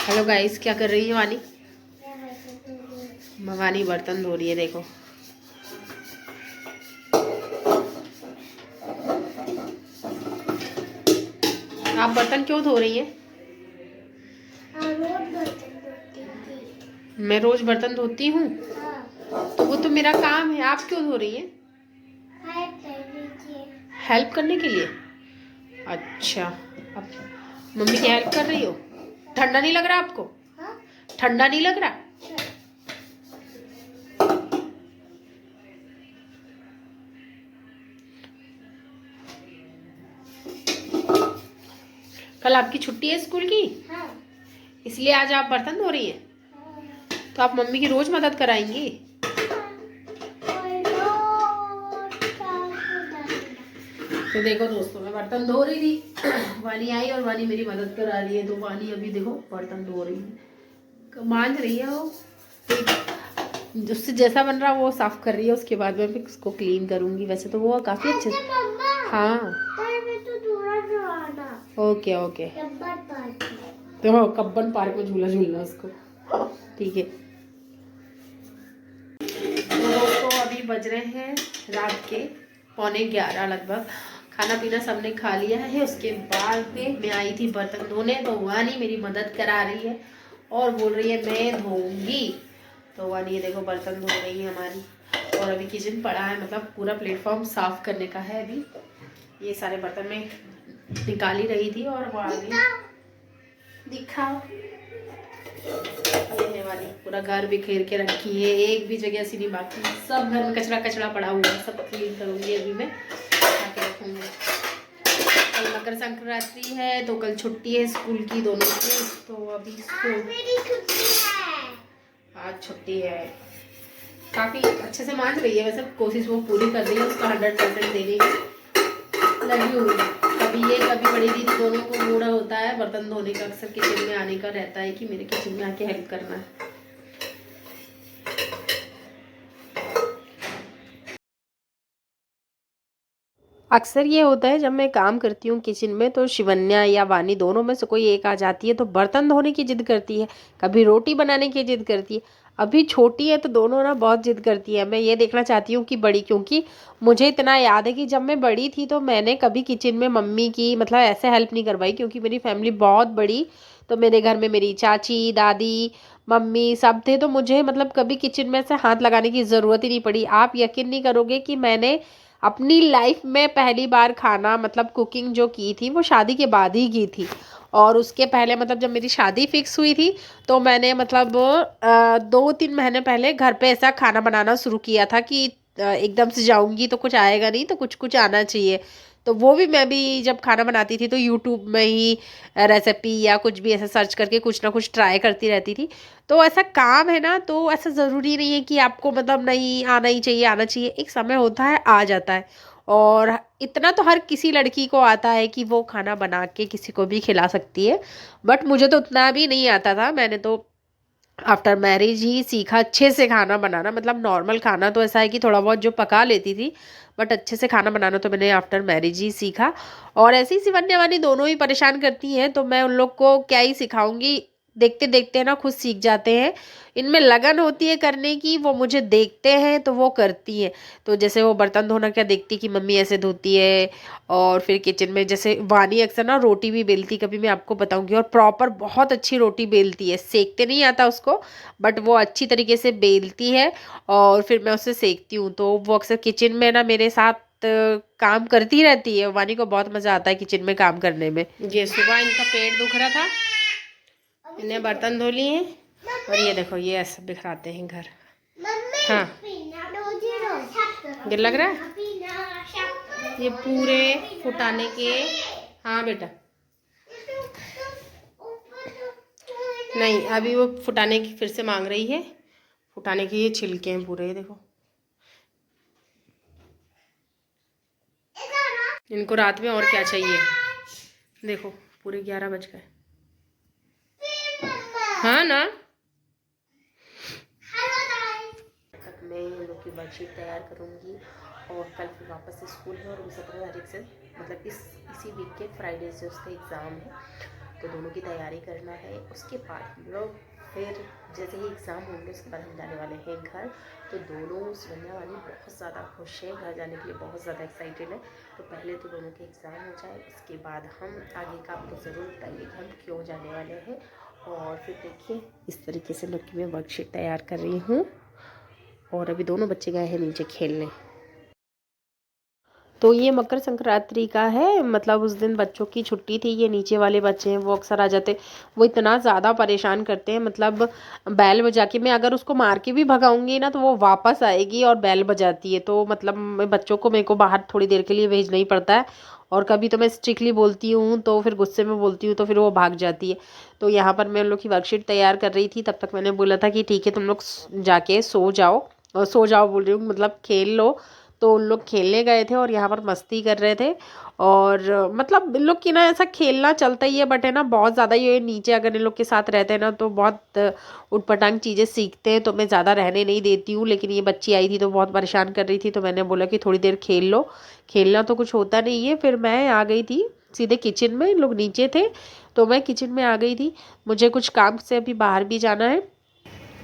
Hello guys, क्या कर रही है वानी? वानी बर्तन धो रही है। देखो आप बर्तन क्यों धो रही हैं? मैं रोज बर्तन धोती हूँ। तो वो तो मेरा काम है, आप क्यों धो रही हैं? हेल्प करने के लिए। अच्छा, अब मम्मी की हेल्प कर रही हो। ठंडा नहीं लग रहा आपको? ठंडा नहीं लग रहा? कल आपकी छुट्टी है स्कूल की? इसलिए आज आप बर्तन धो रही हैं। तो आप मम्मी की रोज मदद कराएंगी? तो देखो दोस्तों, मैं बर्तन धो रही थी, वानी आई और वानी मेरी मदद करा रही है। तो वानी अभी देखो बर्तन धो रही है, मांझ रही है वो। उससे जैसा बन रहा वो साफ कर रही है, उसके बाद मैं फिर उसको क्लीन करूंगी। वैसे तो वो काफी अच्छे। हाँ ओके ओके। तो कब्बन पार्क में झूला झूलना उसको, ठीक है। तो दोस्तों अभी बज रहे हैं रात के 11:15 लगभग। खाना पीना सबने खा लिया है। उसके बाद में मैं आई थी बर्तन धोने, तो वानी मेरी मदद करा रही है और बोल रही है मैं धोऊंगी। तो वानी ये देखो बर्तन धो रही है हमारी। और अभी किचन पड़ा है, मतलब पूरा प्लेटफॉर्म साफ करने का है। अभी ये सारे बर्तन में निकाल ही रही थी और वो आ गई। दिखाओ, ये वाली पूरा घर बिखेर के रखी है, एक भी जगह ऐसी नहीं बाकी। सब घर में कचरा कचरा पड़ा हुआ है, सब क्लीन करूंगी अभी मैं, आके रखूंगी। कल मकर संक्रांति है तो कल छुट्टी है स्कूल की, दोनों की। तो अभी आज छुट्टी है। काफी अच्छे से मांझ रही है, वैसे कोशिश वो पूरी कर रही है, उसका 100% देने की लगी हुई है। कभी ये कभी बड़ी दीदी, दोनों को मूड होता है बर्तन धोने का, अक्सर किचन में आने का रहता है कि मेरे किचन में आके हेल्प करना है। अक्सर ये होता है जब मैं काम करती हूँ किचन में, तो शिवन्या या वानी दोनों में से कोई एक आ जाती है तो बर्तन धोने की जिद करती है, कभी रोटी बनाने की जिद करती है। अभी छोटी है तो दोनों ना बहुत जिद करती है। मैं ये देखना चाहती हूँ कि बड़ी, क्योंकि मुझे इतना याद है कि जब मैं बड़ी थी तो मैंने कभी किचन में मम्मी की मतलब ऐसे हेल्प नहीं करवाई, क्योंकि मेरी फैमिली बहुत बड़ी। तो मेरे घर में मेरी चाची, दादी, मम्मी सब थे, तो मुझे मतलब कभी किचन में से हाथ लगाने की ज़रूरत ही नहीं पड़ी। आप यकीन नहीं करोगे कि मैंने अपनी लाइफ में पहली बार खाना मतलब कुकिंग जो की थी वो शादी के बाद ही की थी। और उसके पहले मतलब जब मेरी शादी फिक्स हुई थी तो मैंने मतलब 2-3 महीने पहले घर पे ऐसा खाना बनाना शुरू किया था कि एकदम से जाऊंगी तो कुछ आएगा नहीं, तो कुछ कुछ आना चाहिए। तो वो भी मैं भी जब खाना बनाती थी तो यूट्यूब में ही रेसिपी या कुछ भी ऐसा सर्च करके कुछ ना कुछ ट्राई करती रहती थी। तो ऐसा काम है ना, तो ऐसा ज़रूरी नहीं है कि आपको मतलब नहीं आना ही चाहिए, आना चाहिए। एक समय होता है आ जाता है। और इतना तो हर किसी लड़की को आता है कि वो खाना बना के किसी को भी खिला सकती है। बट मुझे तो उतना भी नहीं आता था। मैंने तो आफ्टर मैरिज ही सीखा अच्छे से खाना बनाना। मतलब नॉर्मल खाना तो ऐसा है कि थोड़ा बहुत जो पका लेती थी, बट अच्छे से खाना बनाना तो मैंने आफ्टर मैरिज ही सीखा। और ऐसी सिवन्या वानी दोनों ही परेशान करती हैं, तो मैं उन लोग को क्या ही सिखाऊंगी। देखते देखते ना खुद सीख जाते हैं। इनमें लगन होती है करने की, वो मुझे देखते हैं तो वो करती हैं। तो जैसे वो बर्तन धोना क्या देखती कि मम्मी ऐसे धोती है। और फिर किचन में जैसे वानी अक्सर ना रोटी भी बेलती, कभी मैं आपको बताऊंगी। और प्रॉपर बहुत अच्छी रोटी बेलती है, सेकते नहीं आता उसको, बट वो अच्छी तरीके से बेलती है। और फिर मैं उसे सेकती हूँ, तो वो अक्सर किचन में ना मेरे साथ काम करती रहती है। वानी को बहुत मज़ा आता है किचन में काम करने में। ये सुबह इनका पेट दुख रहा था, इन्हें बर्तन धो लिए हैं। और ये देखो ये ऐसा बिखराते हैं घर। हाँ गिर लग रहा है ये पूरे फुटाने के। हाँ बेटा, नहीं अभी वो फुटाने की फिर से मांग रही है। फुटाने के ये छिलके हैं पूरे, ये देखो। इनको रात में और क्या चाहिए। देखो पूरे 11 बज गए। हाँ ना, तक मैं इन लोग की वर्कशीट तैयार करूँगी। और कल फिर वापस से स्कूल है, और 17 तारीख से मतलब इसी वीक के फ्राइडे से उसका एग्ज़ाम है। तो दोनों की तैयारी करना है। उसके बाद हम लोग फिर जैसे ही एग्ज़ाम होंगे उसके बाद हम जाने वाले हैं घर। तो दोनों शिवन्या वाली बहुत ज़्यादा खुश है, घर जाने के लिए बहुत ज़्यादा एक्साइटेड है। तो पहले तो दोनों के एग्ज़ाम हो जाए, उसके बाद हम आगे का आपको ज़रूर बताइए कि हम क्यों जाने वाले हैं। और फिर देखिए इस तरीके से लोग की मैं वर्कशीट तैयार कर रही हूँ और अभी दोनों बच्चे गए हैं नीचे खेलने। तो ये मकर संक्रांति का है, मतलब उस दिन बच्चों की छुट्टी थी। ये नीचे वाले बच्चे हैं वो अक्सर आ जाते, वो इतना ज़्यादा परेशान करते हैं, मतलब बैल बजा के, मैं अगर उसको मार के भी भगाऊंगी ना तो वो वापस आएगी और बैल बजाती है। तो मतलब मैं बच्चों को मेरे को बाहर थोड़ी देर के लिए भेजना ही पड़ता है। और कभी तो मैं स्ट्रिक्टली बोलती हूँ तो फिर गुस्से में बोलती हूँ तो फिर वो भाग जाती है। तो यहाँ पर मैं उन लोग की वर्कशीट तैयार कर रही थी, तब तक मैंने बोला था कि ठीक है तुम लोग जाके सो जाओ, और सो जाओ बोल रही हूँ मतलब खेल लो। तो उन लोग खेलने गए थे और यहाँ पर मस्ती कर रहे थे। और मतलब इन लोग की ना ऐसा खेलना चलता ही है, बट है ना बहुत ज़्यादा ये नीचे अगर इन लोग के साथ रहते हैं ना तो बहुत उटपटांग चीज़ें सीखते हैं। तो मैं ज़्यादा रहने नहीं देती हूँ, लेकिन ये बच्ची आई थी तो बहुत परेशान कर रही थी, तो मैंने बोला कि थोड़ी देर खेल लो, खेलना तो कुछ होता नहीं है। फिर मैं आ गई थी सीधे किचन में, इन लोग नीचे थे तो मैं किचन में आ गई थी। मुझे कुछ काम से अभी बाहर भी जाना है,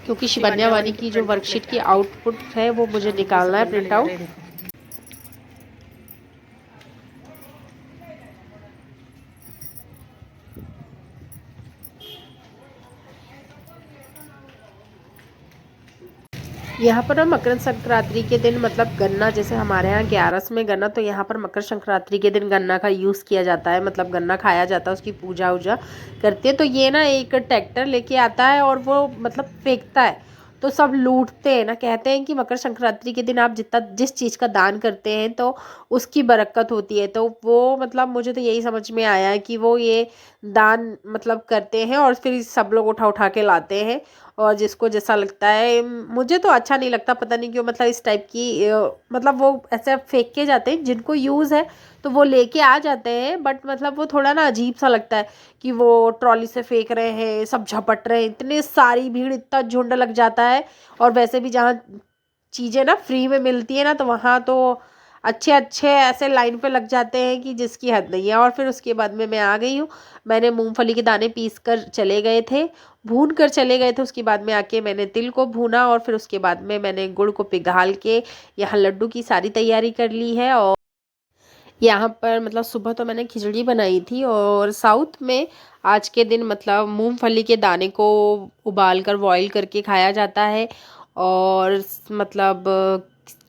क्योंकि शिवन्या वानी की जो वर्कशीट की आउटपुट है वो मुझे निकालना है प्रिंट आउट। यहाँ पर हम मकर संक्रांति के दिन मतलब गन्ना, जैसे हमारे यहाँ 11 में गन्ना, तो यहाँ पर मकर संक्रांति के दिन गन्ना का यूज़ किया जाता है, मतलब गन्ना खाया जाता है, उसकी पूजा वूजा करते हैं। तो ये ना एक ट्रैक्टर लेके आता है और वो मतलब फेंकता है, तो सब लूटते हैं ना। कहते हैं कि मकर संक्रांति के दिन आप जितना जिस चीज़ का दान करते हैं तो उसकी बरकत होती है। तो वो मतलब मुझे तो यही समझ में आया है कि वो ये दान मतलब करते हैं और फिर सब लोग उठा उठा के लाते हैं, और जिसको जैसा लगता है। मुझे तो अच्छा नहीं लगता, पता नहीं क्यों, मतलब इस टाइप की मतलब वो ऐसे फेंक के जाते हैं, जिनको यूज़ है तो वो लेके आ जाते हैं, बट मतलब वो थोड़ा ना अजीब सा लगता है कि वो ट्रॉली से फेंक रहे हैं, सब झपट रहे हैं, इतनी सारी भीड़, इतना झुंड लग जाता है। और वैसे भी जहाँ चीज़ें ना फ्री में मिलती है ना तो वहाँ तो अच्छे अच्छे ऐसे लाइन पे लग जाते हैं कि जिसकी हद नहीं है। और फिर उसके बाद में मैं आ गई हूँ। मैंने मूंगफली के दाने पीस कर चले गए थे, भून कर चले गए थे। उसके बाद में आके मैंने तिल को भूना और फिर उसके बाद में मैंने गुड़ को पिघाल के यहाँ लड्डू की सारी तैयारी कर ली है। और यहाँ पर मतलब सुबह तो मैंने खिचड़ी बनाई थी, और साउथ में आज के दिन मतलब मूंगफली के दाने को उबाल कर बॉईल करके खाया जाता है। और मतलब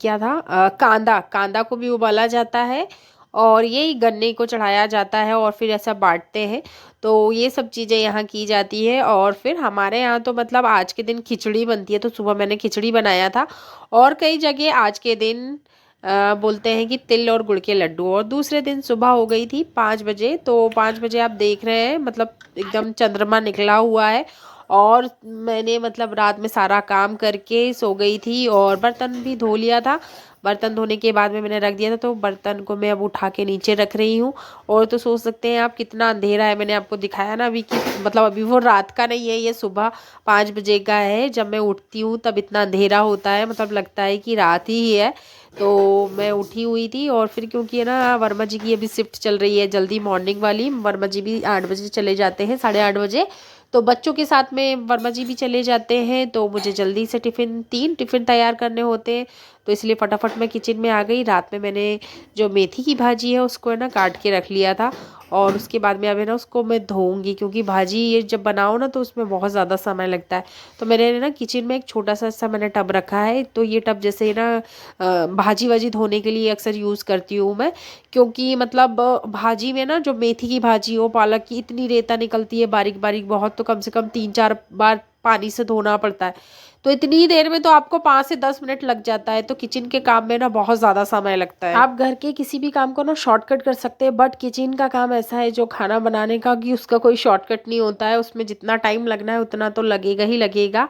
क्या था, कांदा कांदा को भी उबाला जाता है और यही गन्ने को चढ़ाया जाता है और फिर ऐसा बांटते हैं। तो ये सब चीज़ें यहाँ की जाती है। और फिर हमारे यहाँ तो मतलब आज के दिन खिचड़ी बनती है, तो सुबह मैंने खिचड़ी बनाया था। और कई जगह आज के दिन बोलते हैं कि तिल और गुड़ के लड्डू। और दूसरे दिन सुबह हो गई थी 5 बजे, तो 5 बजे आप देख रहे हैं मतलब एकदम चंद्रमा निकला हुआ है। और मैंने मतलब रात में सारा काम करके सो गई थी और बर्तन भी धो लिया था। बर्तन धोने के बाद में मैंने रख दिया था, तो बर्तन को मैं अब उठा के नीचे रख रही हूँ। और तो सोच सकते हैं आप कितना अंधेरा है, मैंने आपको दिखाया ना अभी कि मतलब अभी वो रात का नहीं है, ये सुबह 5 बजे का है। जब मैं उठती हूँ तब इतना अंधेरा होता है, मतलब लगता है कि रात ही है। तो मैं उठी हुई थी और फिर क्योंकि है ना वर्मा जी की अभी शिफ्ट चल रही है जल्दी मॉर्निंग वाली, वर्मा जी भी 8 बजे चले जाते हैं, 8:30 बजे। तो बच्चों के साथ में वर्मा जी भी चले जाते हैं, तो मुझे जल्दी से 3 टिफ़िन तैयार करने होते हैं। तो इसलिए फटाफट मैं किचन में आ गई। रात में मैंने जो मेथी की भाजी है उसको है ना काट के रख लिया था, और उसके बाद में अब है ना उसको मैं धोऊंगी, क्योंकि भाजी ये जब बनाओ ना तो उसमें बहुत ज़्यादा समय लगता है। तो मैंने ना किचन में एक छोटा सा मैंने टब रखा है, तो ये टब जैसे ना भाजी वाजी धोने के लिए अक्सर यूज़ करती हूँ मैं। क्योंकि मतलब भाजी में ना जो मेथी की भाजी हो, पालक की, इतनी रेता निकलती है बारीक बारीक बहुत, तो कम से कम 3-4 बार पानी से धोना पड़ता है। तो इतनी देर में तो आपको 5 से 10 मिनट लग जाता है, तो किचन के काम में ना बहुत ज़्यादा समय लगता है। आप घर के किसी भी काम को ना शॉर्टकट कर सकते हैं, बट किचन का काम ऐसा है जो खाना बनाने का, कि उसका कोई शॉर्टकट नहीं होता है, उसमें जितना टाइम लगना है उतना तो लगेगा ही लगेगा।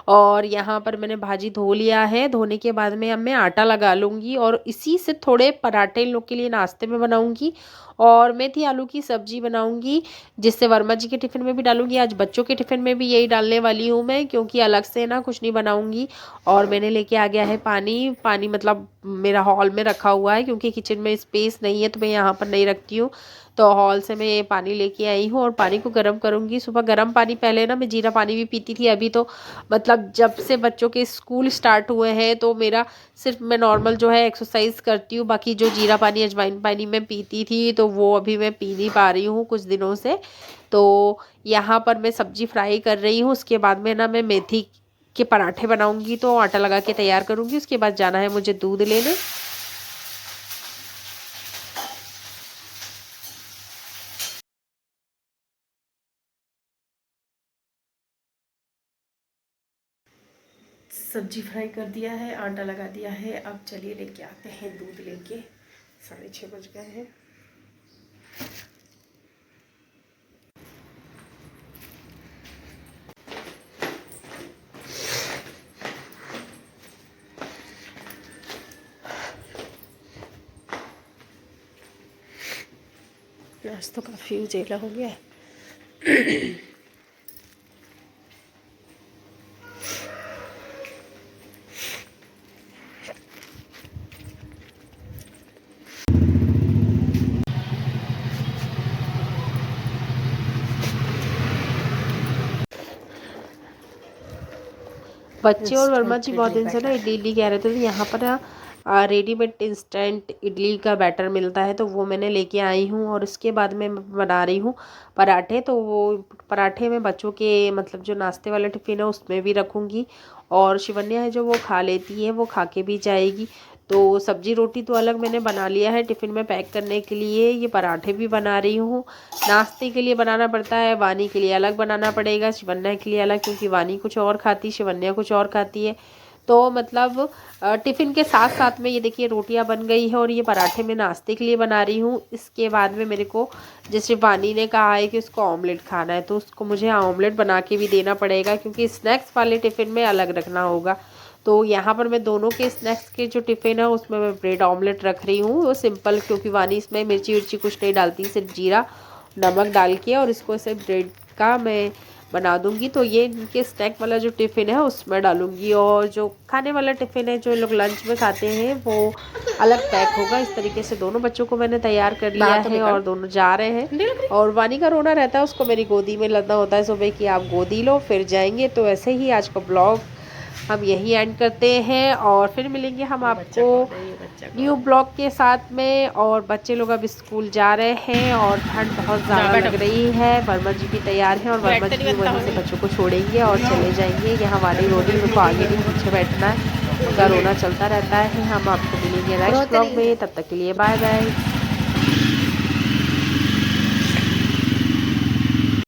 और यहाँ पर मैंने भाजी धो लिया है, धोने के बाद में अब मैं आटा लगा लूँगी और इसी से थोड़े पराठे इन लोग के लिए नाश्ते में बनाऊँगी। और मेथी आलू की सब्जी बनाऊँगी, जिससे वर्मा जी के टिफ़िन में भी डालूँगी। आज बच्चों के टिफ़िन में भी यही डालने वाली हूँ मैं, क्योंकि अलग से ना कुछ कुछ नहीं बनाऊंगी। और मैंने लेके आ गया है पानी। पानी मतलब मेरा हॉल में रखा हुआ है क्योंकि किचन में स्पेस नहीं है तो मैं यहाँ पर नहीं रखती हूँ। तो हॉल से मैं ये पानी लेके आई हूँ और पानी को गर्म करूँगी। सुबह गर्म पानी, पहले ना मैं जीरा पानी भी पीती थी, अभी तो मतलब जब से बच्चों के स्कूल स्टार्ट हुए हैं तो मेरा सिर्फ मैं नॉर्मल जो है एक्सरसाइज करती हूँ। बाकी जो जीरा पानी अजवाइन पानी मैं पीती थी तो वो अभी मैं पी नहीं पा रही हूँ कुछ दिनों से। तो यहाँ पर मैं सब्जी फ्राई कर रही हूँ। उसके बाद में ना मैं मेथी के पराठे बनाऊंगी, तो आटा लगा के तैयार करूँगी। उसके बाद जाना है मुझे दूध लेने। सब्जी फ्राई कर दिया है, आटा लगा दिया है। अब चलिए लेके आते हैं दूध लेके। 6:30 बज गए हैं। आज तो काफ़ी उजेला हो गया है। बच्चे और वर्मा जी बहुत दिन से ना इडली इडली कह रहे थे, तो यहाँ पर रेडीमेड इंस्टेंट इडली का बैटर मिलता है तो वो मैंने लेके आई हूँ। और उसके बाद में बना रही हूँ पराठे। तो वो पराठे में बच्चों के मतलब जो नाश्ते वाला टिफ़िन है उसमें भी रखूँगी। और शिवन्या है जो वो खा लेती है, वो खा के भी जाएगी। तो सब्जी रोटी तो अलग मैंने बना लिया है टिफ़िन में पैक करने के लिए। ये पराठे भी बना रही हूँ। नाश्ते के लिए बनाना पड़ता है, वानी के लिए अलग बनाना पड़ेगा, शिवन्या के लिए अलग, क्योंकि वानी कुछ और खाती, शिवन्या कुछ और खाती है। तो मतलब टिफ़िन के साथ साथ में ये देखिए रोटियां बन गई है और ये पराठे मैं नाश्ते के लिए बना रही हूँ। इसके बाद में मेरे को जैसे वानी ने कहा है कि उसको ऑमलेट खाना है तो उसको मुझे ऑमलेट बना के भी देना पड़ेगा, क्योंकि स्नैक्स वाले टिफ़िन में अलग रखना होगा। तो यहाँ पर मैं दोनों के स्नैक्स के जो टिफ़िन है उसमें मैं ब्रेड ऑमलेट रख रही हूँ, वो सिंपल, क्योंकि वानी इसमें मिर्ची विर्ची कुछ नहीं डालती, सिर्फ जीरा नमक डाल के और इसको ऐसे ब्रेड का मैं बना दूंगी। तो ये इनके स्नैक वाला जो टिफ़िन है उसमें डालूंगी, और जो खाने वाला टिफ़िन है जो लोग लंच में खाते हैं वो अलग पैक होगा। इस तरीके से दोनों बच्चों को मैंने तैयार कर लिया है और दोनों जा रहे हैं। और वानी का रोना रहता है, उसको मेरी गोदी में लाना होता है सुबह कि आप गोदी लो फिर जाएंगे। तो ऐसे ही आज का ब्लॉग हम यही एंड करते हैं और फिर मिलेंगे हम आपको न्यू ब्लॉग के साथ में। और बच्चे लोग अब स्कूल जा रहे हैं और ठंड बहुत ज़्यादा लग रही है। वर्मा जी भी तैयार हैं और वर्मा जी वहीं से बच्चों को छोड़ेंगे और चले जाएंगे। यहाँ वाली रोटी उनको आगे नहीं पीछे बैठना है, उनका रोना चलता रहता है। हम आपको मिलेंगे नेक्स्ट ब्लॉग में, तब तक के लिए बाय बाय।